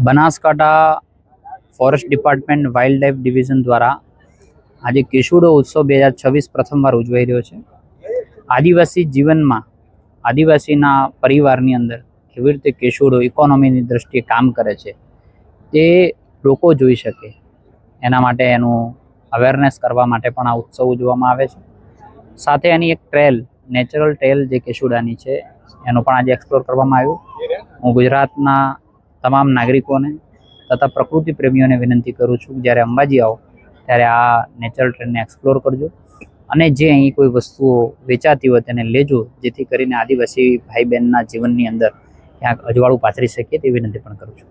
Banaskantha forest department wild life division દ્વારા આજે કેશોડો ઉત્સવ 2026 પ્રથમવાર ઉજવાઈ રહ્યો છે. આદિવાસી જીવનમાં આદિવાસીના પરિવારની અંદર કેવી રીતે કેશોડો ઇકોનોમીની દ્રષ્ટિએ કામ કરે છે તે લોકો જોઈ શકે એના માટે એનું અવેરનેસ કરવા માટે પણ આ ઉત્સવ ઉજવવામાં આવે છે. સાથે એની એક ટ્રેલ નેચરલ ટ્રેલ જે કેશોડાની છે એનું પણ આજે એક્સપ્લોર કરવામાં આવ્યું. હું ગુજરાતના તમામ નાગરિકોને તથા પ્રકૃતિ પ્રેમીઓને વિનંતી કરું છું કે જ્યારે અંબાજી આવો ત્યારે આ નેચરલ ટ્રેલને એક્સપ્લોર કરજો અને જે અહીં કોઈ વસ્તુઓ વેચાતી હોય તેને લેજો, જેથી કરીને આદિવાસી ભાઈ બહેનના જીવનની અંદર ક્યાંક અજવાળું પાથરી શકીએ તેવી વિનંતી પણ કરું છું.